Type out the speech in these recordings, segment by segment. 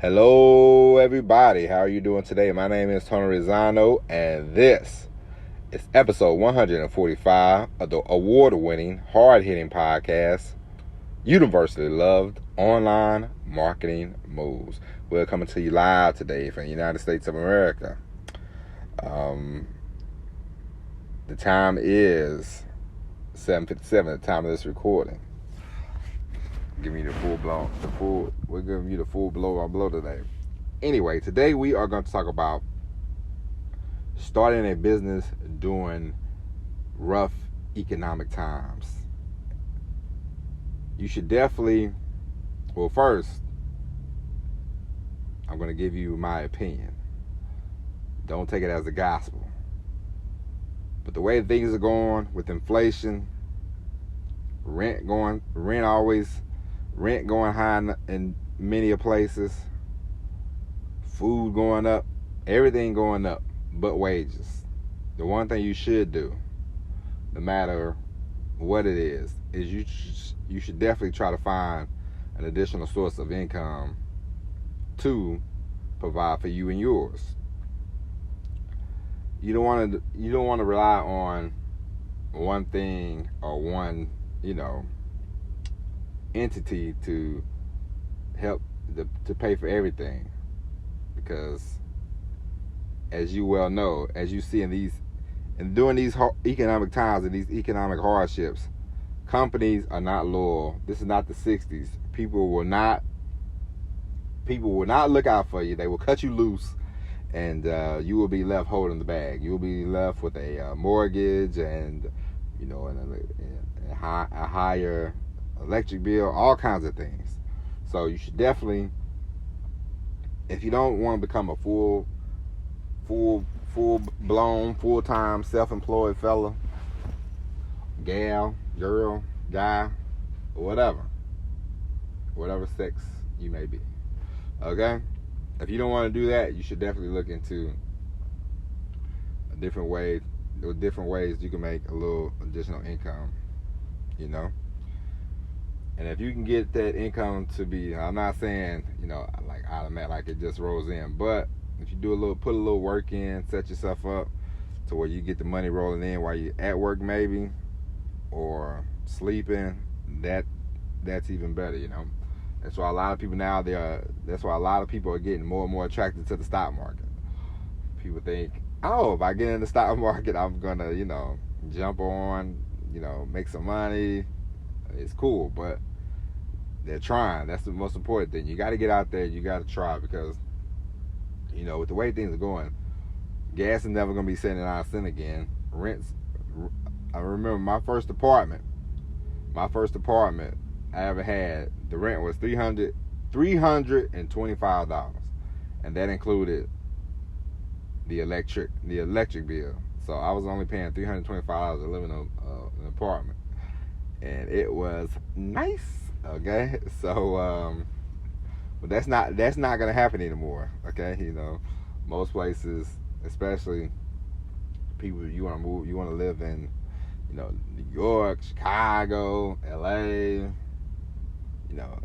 Hello, everybody. How are you doing today? My name is Tony Rizzano, and this is episode 145 of the award-winning, hard-hitting podcast, universally loved online marketing moves. We're coming to you live today from the United States of America. The time is 7:57. The time of this recording. We're giving you the full blow today. Anyway, today we are going to talk about starting a business during rough economic times. You should definitely, first, I'm going to give you my opinion. Don't take it as a gospel. But the way things are going with inflation, rent going high in many places, food going up, everything going up but wages. The one thing you should do, no matter what it is you should definitely try to find an additional source of income to provide for you and yours. You don't want to rely on one thing or one, entity to help to pay for everything, because as you well know, as you see during these economic times and these economic hardships, companies are not loyal. This is not the 60s. People will not look out for you. They will cut you loose, and you will be left holding the bag. You will be left with a mortgage and a higher electric bill, all kinds of things. So you should definitely, if you don't want to become a full-blown, full-time, self-employed fella, gal, girl, guy, or whatever sex you may be, okay? If you don't want to do that, you should definitely look into different ways you can make a little additional income, And if you can get that income to be, I'm not saying, like automatic, like it just rolls in, but if you put a little work in, set yourself up to where you get the money rolling in while you're at work maybe, or sleeping, that's even better, That's why a lot of people are getting more and more attracted to the stock market. People think, if I get in the stock market, I'm gonna, jump on, make some money. It's cool, but they're trying. That's the most important thing. You got to get out there. You got to try, because, with the way things are going, gas is never going to be 79 cents again. Rents. I remember my first apartment I ever had, the rent was $325, and that included the electric bill. So I was only paying $325 to live in an apartment. And it was nice, okay? So, but that's not gonna happen anymore, okay? Most places, especially people you want to live in, New York, Chicago, LA.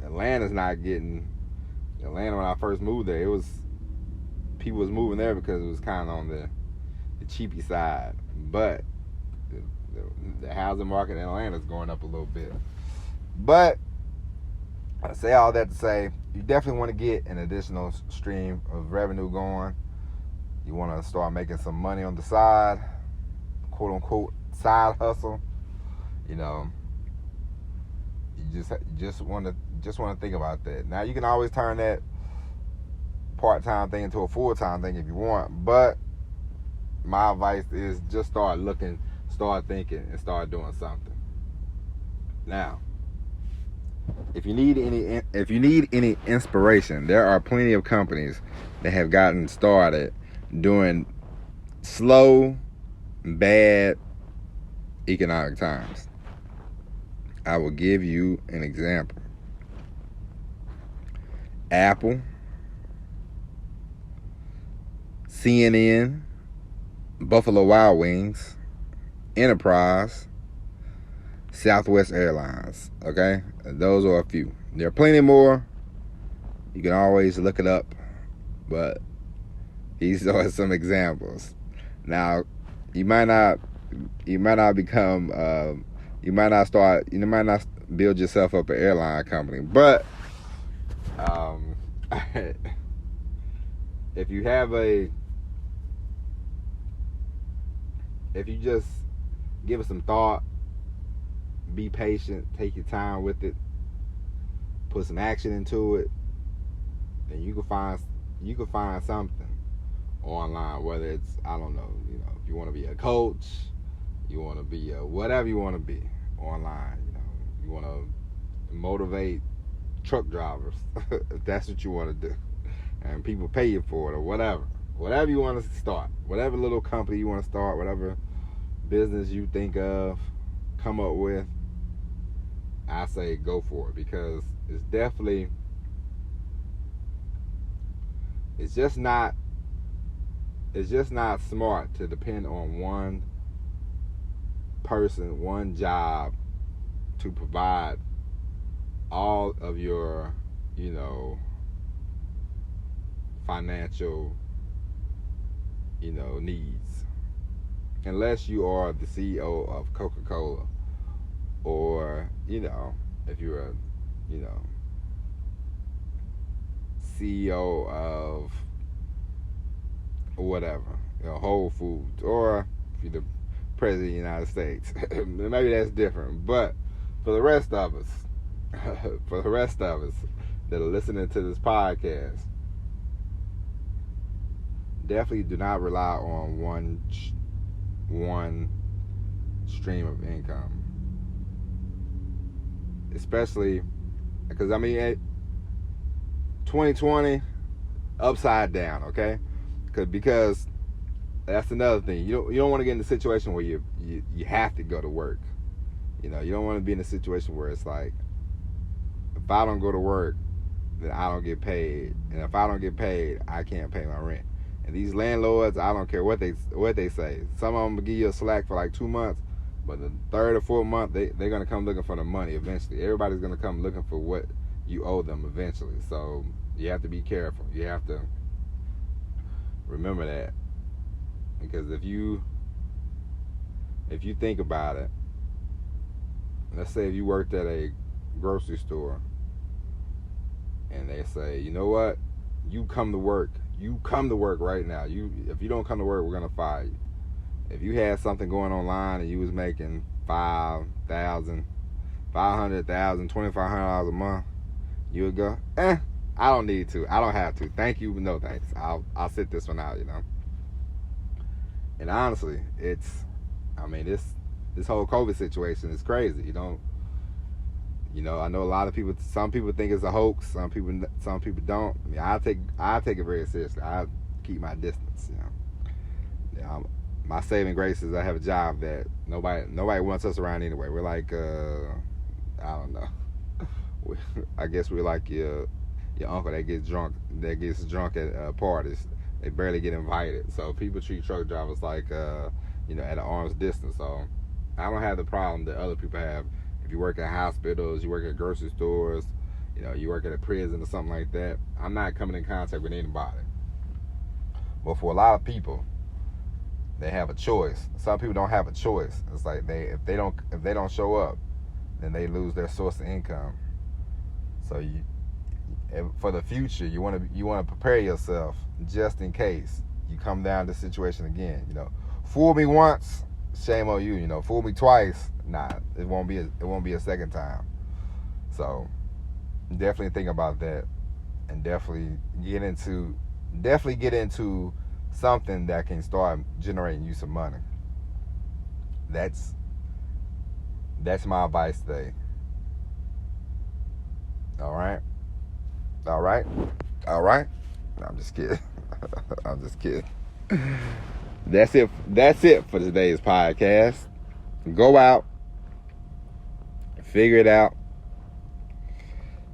Atlanta's not getting. Atlanta, when I first moved there, people was moving there because it was kind of on the cheapy side, but the housing market in Atlanta is going up a little bit. But I say all that to say, you definitely want to get an additional stream of revenue going. You want to start making some money on the side, quote unquote side hustle. You just want to think about that. Now, you can always turn that part-time thing into a full-time thing if you want, but my advice is just start looking, start thinking, and start doing something. Now, if you need any inspiration, there are plenty of companies that have gotten started during slow, bad economic times. I will give you an example. Apple, CNN, Buffalo Wild Wings, Enterprise, Southwest Airlines. Okay, those are a few. There are plenty more, You can always look it up, but these are some examples. Now, you might not become, you might not build yourself up an airline company, but if you just give it some thought, be patient, take your time with it, put some action into it, then you can find something online, whether it's, I don't know, if you want to be a coach, you want to be whatever you want to be online, you want to motivate truck drivers, if that's what you want to do, and people pay you for it, or whatever you want to start, whatever little company you want to start, whatever business you think of, come up with, I say go for it, because it's just not smart to depend on one person, one job to provide all of your, financial, needs. Unless you are the CEO of Coca-Cola, or, if you're a, CEO of whatever, Whole Foods, or if you're the President of the United States, maybe that's different. But for the rest of us, that are listening to this podcast, definitely do not rely on one stream of income, especially because 2020 upside down, okay? Because that's another thing. You don't want to get in a situation where you have to go to work. You don't want to be in a situation where it's like, if I don't go to work, then I don't get paid, and if I don't get paid, I can't pay my rent. And these landlords, I don't care what they say. Some of them will give you a slack for like 2 months, but the third or fourth month, they're gonna come looking for the money eventually. Everybody's gonna come looking for what you owe them eventually. So you have to be careful. You have to remember that, because if you think about it, let's say if you worked at a grocery store and they say, you know what, you come to work right now. If you don't come to work, we're gonna fire you. If you had something going online and you was making $5,000, $500,000, $2,500 a month, you would go, I don't need to. I don't have to. Thank you, but no thanks. I'll sit this one out, And honestly, this whole COVID situation is crazy. I know a lot of people. Some people think it's a hoax. Some people don't. I take it very seriously. I keep my distance. My saving grace is I have a job that nobody wants us around anyway. We're like, I don't know. I guess we're like your uncle that gets drunk at parties. They barely get invited. So people treat truck drivers like at an arm's distance. So I don't have the problem that other people have. If you work at hospitals, you work at grocery stores, you work at a prison or something like that, I'm not coming in contact with anybody. But for a lot of people, they have a choice. Some people don't have a choice. It's like if they don't show up, then they lose their source of income. So for the future, you want to prepare yourself just in case you come down to this situation again. Fool me once, shame on you. Fool me twice, nah, it won't be a second time. So definitely think about that, and definitely get into something that can start generating you some money. That's my advice today. All right. No, I'm just kidding. I'm just kidding. That's it for today's podcast. Go out, figure it out,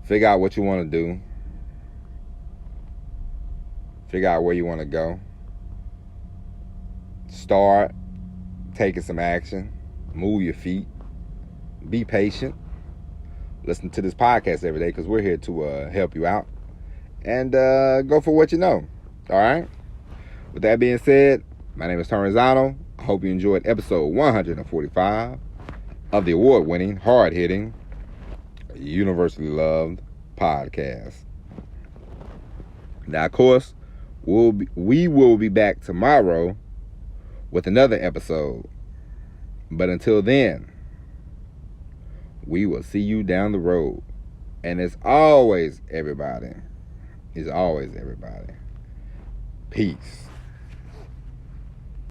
figure out what you want to do, figure out where you want to go, start taking some action, move your feet, be patient, listen to this podcast every day, because we're here to help you out. and go for what you know. All right. With that being said, my name is Tony Zano. I hope you enjoyed episode 145 of the award-winning, hard-hitting, universally loved podcast. Now, of course, we will be back tomorrow with another episode. But until then, we will see you down the road. And as always, everybody, peace.